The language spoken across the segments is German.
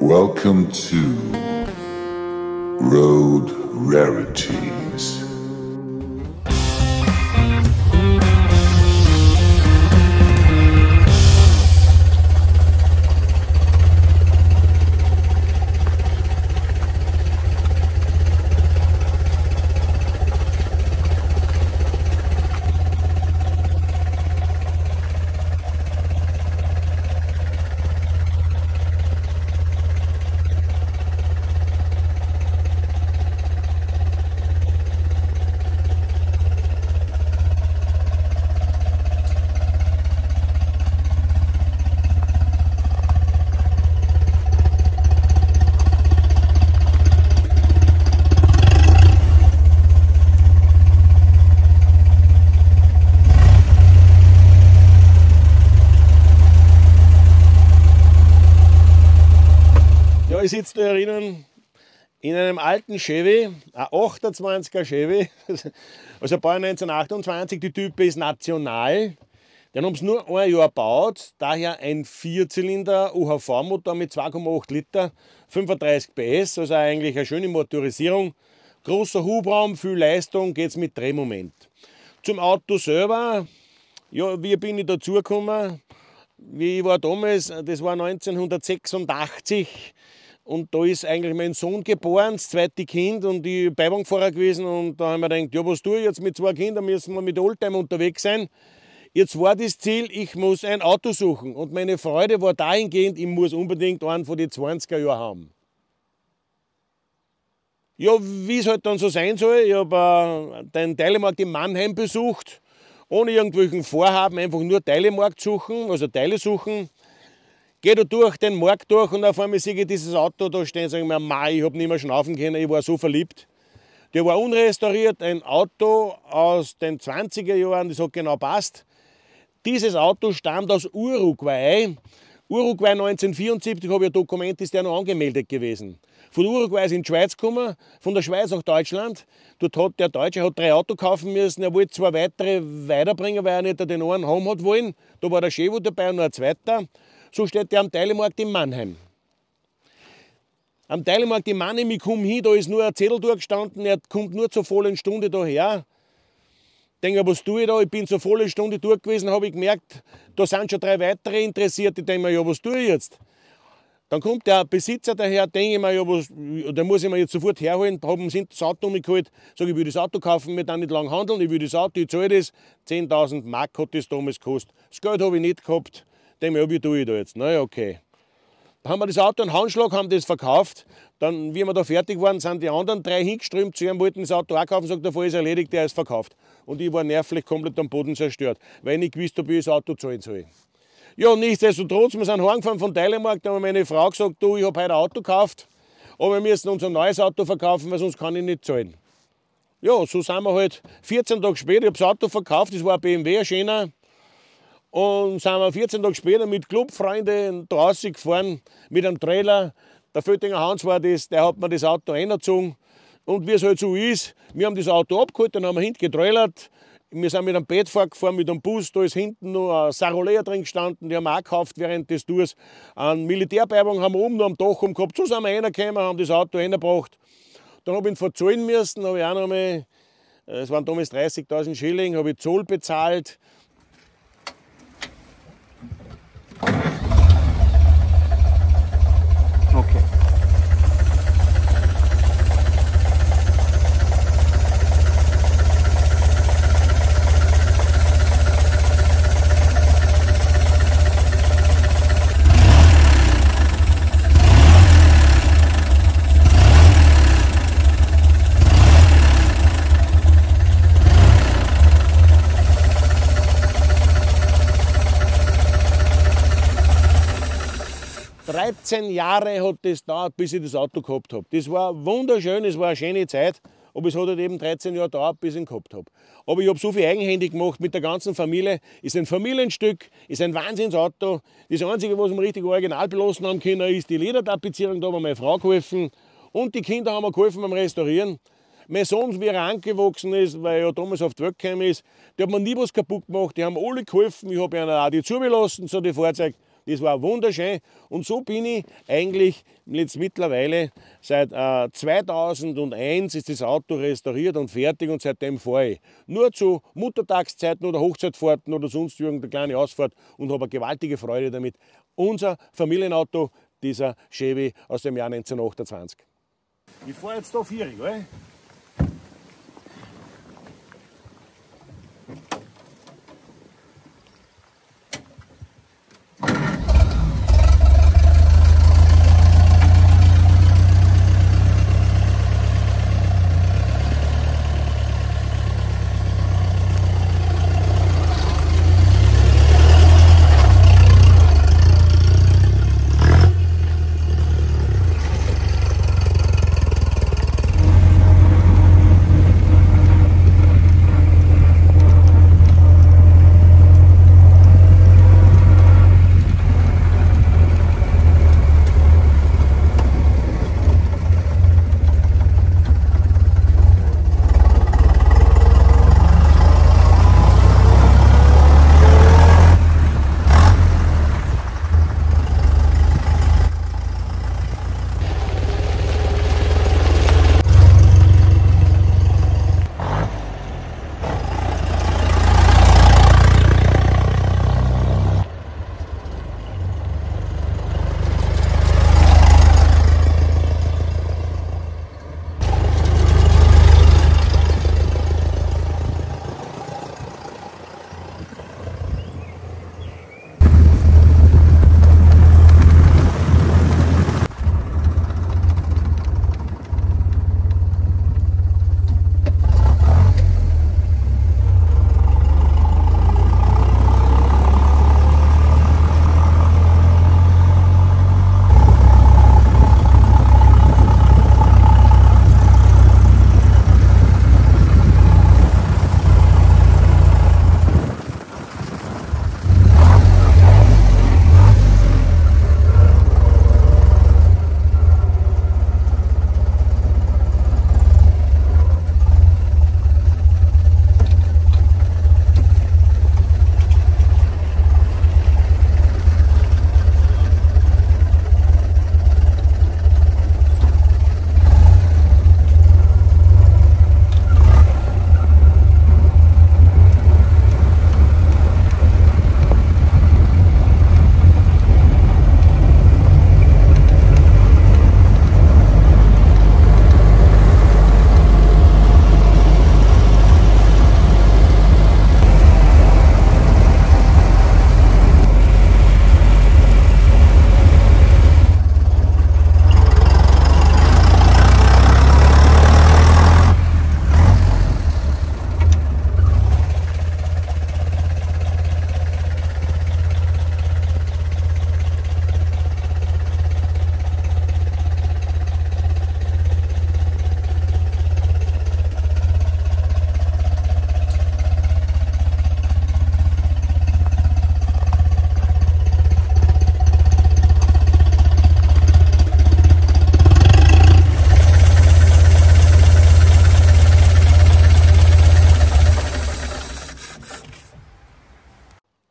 Welcome to Road Rarities. Ich sitze da drinnen in einem alten Chevy, ein 28er Chevy, also Baujahr 1928, die Type ist national. Den haben sie nur ein Jahr gebaut, daher ein Vierzylinder UHV-Motor mit 2,8 Liter, 35 PS, also eigentlich eine schöne Motorisierung. Großer Hubraum, viel Leistung, geht es mit Drehmoment. Zum Auto selber, ja, wie bin ich dazu gekommen? Ich war damals, das war 1986, und da ist eigentlich mein Sohn geboren, das zweite Kind, und ich Beiwagenfahrer gewesen. Und da haben wir gedacht, ja, was tue ich jetzt mit zwei Kindern, müssen wir mit Oldtimer unterwegs sein. Jetzt war das Ziel, ich muss ein Auto suchen. Und meine Freude war dahingehend, ich muss unbedingt einen von den 20er Jahren haben. Ja, wie es halt dann so sein soll, ich habe den Teilemarkt in Mannheim besucht, ohne irgendwelchen Vorhaben, einfach nur Teilemarkt suchen, also Teile suchen. Gehe da durch den Markt durch und auf einmal sehe ich dieses Auto da stehen, sage ich mir, Mai, ich habe nicht mehr schnaufen können, ich war so verliebt. Der war unrestauriert, ein Auto aus den 20er Jahren, das hat genau passt. Dieses Auto stammt aus Uruguay. Uruguay 1974, habe ich ein Dokument, ist der noch angemeldet gewesen. Von Uruguay ist in die Schweiz gekommen, von der Schweiz nach Deutschland. Dort hat der Deutsche 3 Autos kaufen müssen, er wollte 2 weitere weiterbringen, weil er nicht den einen haben hat wollen. Da war der Chevy dabei und noch ein zweiter. So steht der am Teilemarkt in Mannheim. Am Teilemarkt in Mannheim, ich komme hin, da ist nur ein Zettel durchgestanden, er kommt nur zur vollen Stunde daher. Ich denke, was tue ich da? Ich bin zur vollen Stunde durch gewesen, habe ich gemerkt, da sind schon 3 weitere interessiert. Ich denke mir, ja, was tue ich jetzt? Dann kommt der Besitzer daher, denke ich mir, ja, da muss ich mir jetzt sofort herholen, habe das Auto umgeholt, sage, ich will das Auto kaufen, wir dann nicht lang handeln, ich will das Auto, ich zahle das. 10.000 Mark hat das damals gekostet. Das Geld habe ich nicht gehabt. Denke mir, ja, wie tue ich da jetzt? Naja, okay. Dann haben wir das Auto einen Handschlag, haben das verkauft. Dann, wie wir da fertig waren, sind die anderen 3 hingeströmt zu ihm, wollten das Auto auch kaufen, sagt, der Fall ist erledigt, der ist verkauft. Und ich war nervlich komplett am Boden zerstört, weil ich nicht gewusst habe, wie ich das Auto zahlen soll. Ja, nichtsdestotrotz, wir sind heimgefahren von Teilemarkt, da hat meine Frau gesagt, du, ich habe heute ein Auto gekauft, aber wir müssen unser neues Auto verkaufen, weil sonst kann ich nicht zahlen. Ja, so sind wir halt 14 Tage später, ich habe das Auto verkauft, das war ein BMW, ein schöner. Und sind wir 14 Tage später mit Clubfreunden draußen gefahren, mit einem Trailer. Der Föttinger Hans war das, der hat mir das Auto eingezogen. Und wie es halt so ist, wir haben das Auto abgeholt, dann haben wir hinten getrailert. Wir sind mit einem Bettfahrt gefahren, mit einem Bus, da ist hinten noch ein Sarolea drin gestanden, die haben wir auch gekauft während des Tours. Eine Militärbeiwagen haben wir oben noch am Dach gehabt. So sind wir reingekommen, haben das Auto reingebracht. Dann habe ich ihn verzahlen müssen, habe ich auch noch mal, es waren damals 30.000 Schilling, habe ich Zoll bezahlt. Okay. 13 Jahre hat das gedauert, bis ich das Auto gehabt habe. Das war wunderschön, es war eine schöne Zeit, aber es hat halt eben 13 Jahre gedauert, bis ich ihn gehabt habe. Aber ich habe so viel eigenhändig gemacht mit der ganzen Familie. Ist ein Familienstück, ist ein Wahnsinnsauto. Das Einzige, was wir richtig original belassen haben können, ist die Ledertapezierung. Da haben wir meine Frau geholfen. Und die Kinder haben mir geholfen beim Restaurieren. Mein Sohn, wie er angewachsen ist, weil er ja damals auf die Welt gekommen ist, die haben mir nie was kaputt gemacht. Die haben alle geholfen. Ich habe ihnen auch die zugelassen, so die Fahrzeuge. Das war wunderschön. Und so bin ich eigentlich jetzt mittlerweile seit 2001 ist das Auto restauriert und fertig und seitdem fahre ich. Nur zu Muttertagszeiten oder Hochzeitfahrten oder sonst irgendeine kleine Ausfahrt und habe eine gewaltige Freude damit. Unser Familienauto, dieser Chevy aus dem Jahr 1928. Ich fahre jetzt da 4, gell?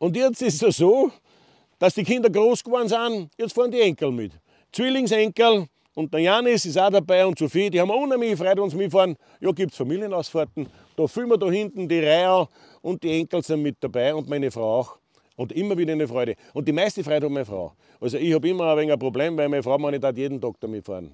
Und jetzt ist es so, dass die Kinder groß geworden sind, jetzt fahren die Enkel mit. Zwillingsenkel und der Janis ist auch dabei und Sophie, die haben unheimlich Freude, wenn sie mitfahren. Ja, gibt es Familienausfahrten, da filmen wir da hinten die Reihe und die Enkel sind mit dabei und meine Frau auch. Und immer wieder eine Freude. Und die meiste Freude hat meine Frau. Also ich habe immer ein wenig ein Problem, weil meine Frau meine nicht jeden Tag damit fahren.